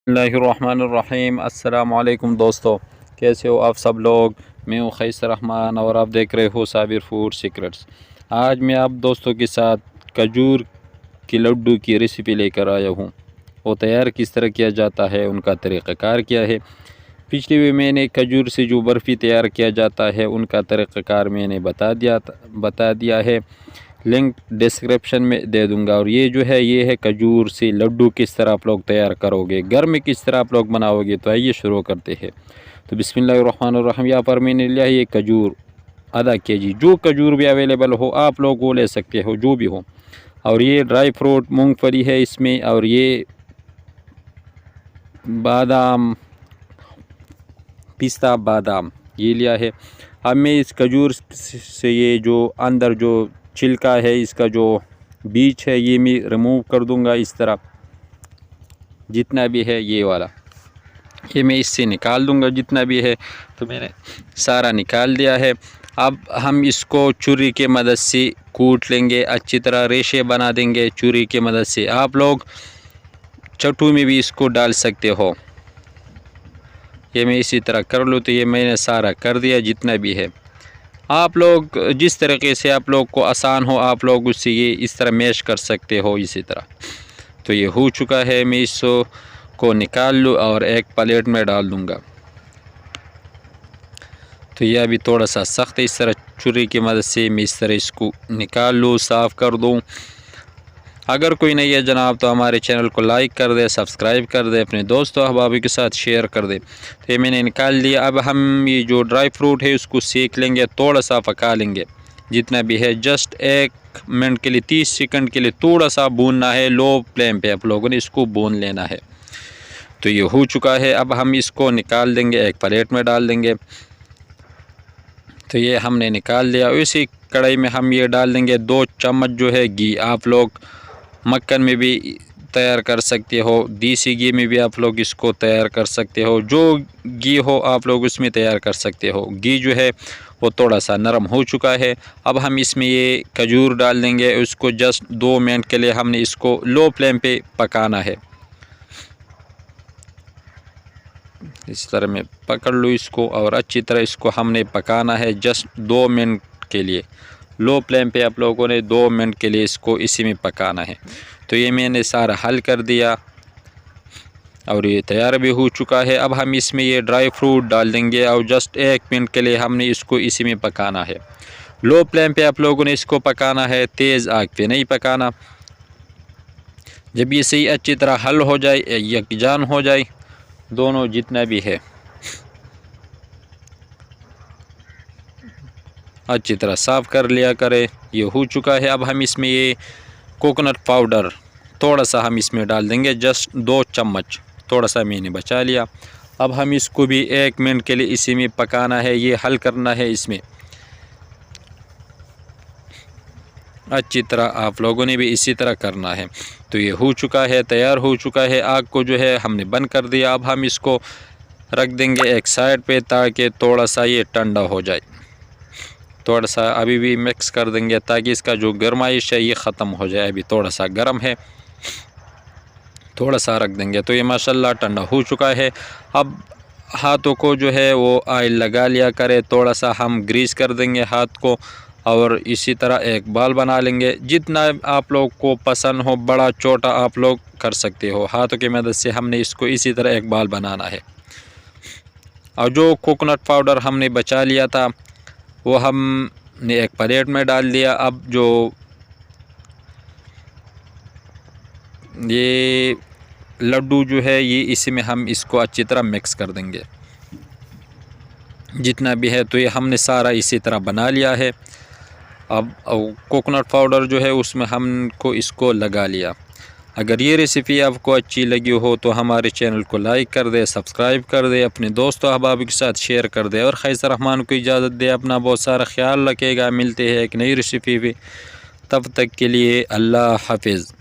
बिस्मिल्लाहिर्रहमानिर्रहीम। अस्सलाम वालेकुम दोस्तों, कैसे हो आप सब लोग। मैं हूँ खैसर रहमान और आप देख रहे हो साबिर फूड सीक्रेट्स। आज मैं आप दोस्तों के साथ खजूर की लड्डू की रेसिपी लेकर आया हूँ। वो तैयार किस तरह किया जाता है, उनका तरीक़ाकार क्या है। पिछली भी मैंने खजूर से जो बर्फ़ी तैयार किया जाता है उनका तरीक़ाकार मैंने बता दिया है। लिंक डिस्क्रिप्शन में दे दूंगा। और ये जो है ये है खजूर से लड्डू किस तरह आप लोग तैयार करोगे, घर में किस तरह आप लोग बनाओगे। तो आइए शुरू करते हैं। तो बिस्मिल्लाहिर्रहमानिर्रहीम। यहाँ पर मैंने लिया है ये खजूर आधा केजी। जो खजूर भी अवेलेबल हो आप लोग वो ले सकते हो, जो भी हो। और ये ड्राई फ्रूट मूंगफली है इसमें, और ये बादाम, पिस्ता बादाम ये लिया है। अब मैं इस खजूर से ये जो अंदर जो छिलका है, इसका जो बीज है, ये मैं रिमूव कर दूंगा। इस तरह जितना भी है ये वाला, ये मैं इससे निकाल दूंगा जितना भी है। तो मैंने सारा निकाल दिया है। अब हम इसको छुरी के मदद से कूट लेंगे, अच्छी तरह रेशे बना देंगे छुरी के मदद से। आप लोग चटू में भी इसको डाल सकते हो। ये मैं इसी तरह कर लूँ। तो ये मैंने सारा कर दिया जितना भी है। आप लोग जिस तरीके से आप लोग को आसान हो आप लोग उससे ये इस तरह मैश कर सकते हो इसी तरह। तो ये हो चुका है। मैं इसको निकाल लूँ और एक प्लेट में डाल दूँगा। तो ये अभी थोड़ा सा सख्त है, इस तरह छुरी की मदद से मैं इस तरह इसको निकाल लूँ, साफ़ कर दूँ। अगर कोई नहीं है जनाब तो हमारे चैनल को लाइक कर दे, सब्सक्राइब कर दे, अपने दोस्तों अहबाबी के साथ शेयर कर दे। तो ये मैंने निकाल दिया। अब हम ये जो ड्राई फ्रूट है उसको सेक लेंगे, थोड़ा सा पका लेंगे जितना भी है। जस्ट 1 मिनट के लिए, 30 सेकंड के लिए थोड़ा सा भूनना है। लो फ्लेम पे आप लोगों ने इसको भून लेना है। तो ये हो चुका है। अब हम इसको निकाल देंगे, एक प्लेट में डाल देंगे। तो ये हमने निकाल दिया। इसी कढ़ाई में हम ये डाल देंगे 2 चम्मच जो है घी। आप लोग मक्खन में भी तैयार कर सकते हो, देसी घी में भी आप लोग इसको तैयार कर सकते हो। जो घी हो आप लोग उसमें तैयार कर सकते हो। घी जो है वो थोड़ा सा नरम हो चुका है। अब हम इसमें ये खजूर डाल देंगे। उसको जस्ट 2 मिनट के लिए हमने इसको लो फ्लेम पे पकाना है। इस तरह में पकड़ लो इसको और अच्छी तरह इसको हमने पकाना है जस्ट 2 मिनट के लिए। लो फ्लेम पे आप लोगों ने 2 मिनट के लिए इसको इसी में पकाना है। तो ये मैंने सारा हल कर दिया और ये तैयार भी हो चुका है। अब हम इसमें ये ड्राई फ्रूट डाल देंगे और जस्ट 1 मिनट के लिए हमने इसको इसी में पकाना है। लो फ्लेम पे आप लोगों ने इसको पकाना है, तेज़ आग पे नहीं पकाना। जब ये सही अच्छी तरह हल हो जाए, यकजान हो जाए दोनों जितना भी है, अच्छी तरह साफ़ कर लिया करें। ये हो चुका है। अब हम इसमें ये कोकोनट पाउडर थोड़ा सा हम इसमें डाल देंगे, जस्ट 2 चम्मच, थोड़ा सा मैंने बचा लिया। अब हम इसको भी 1 मिनट के लिए इसी में पकाना है। ये हल करना है इसमें अच्छी तरह, आप लोगों ने भी इसी तरह करना है। तो ये हो चुका है, तैयार हो चुका है। आग को जो है हमने बंद कर दिया। अब हम इसको रख देंगे एक साइड पे ताकि थोड़ा सा ये ठंडा हो जाए। थोड़ा सा अभी भी मिक्स कर देंगे ताकि इसका जो गर्माइश है ये ख़त्म हो जाए। अभी थोड़ा सा गर्म है, थोड़ा सा रख देंगे। तो ये माशाल्लाह ठंडा हो चुका है। अब हाथों को जो है वो ऑयल लगा लिया करे, थोड़ा सा हम ग्रीस कर देंगे हाथ को और इसी तरह एक बाल बना लेंगे। जितना आप लोग को पसंद हो, बड़ा छोटा आप लोग कर सकते हो। हाथों की मदद से हमने इसको इसी तरह एक बाल बनाना है। और जो कोकोनट पाउडर हमने बचा लिया था वो हमने एक प्लेट में डाल दिया। अब जो ये लड्डू जो है ये इसी में हम इसको अच्छी तरह मिक्स कर देंगे जितना भी है। तो ये हमने सारा इसी तरह बना लिया है। अब कोकोनट पाउडर जो है उसमें हमको इसको लगा लिया। अगर ये रेसिपी आपको अच्छी लगी हो तो हमारे चैनल को लाइक कर दे, सब्सक्राइब कर दे, अपने दोस्तों अहबाब के साथ शेयर कर दे और खैसर रहमान को इजाज़त दे। अपना बहुत सारा ख्याल रखेगा। मिलते हैं एक नई रेसिपी पे, तब तक के लिए अल्लाह हाफिज़।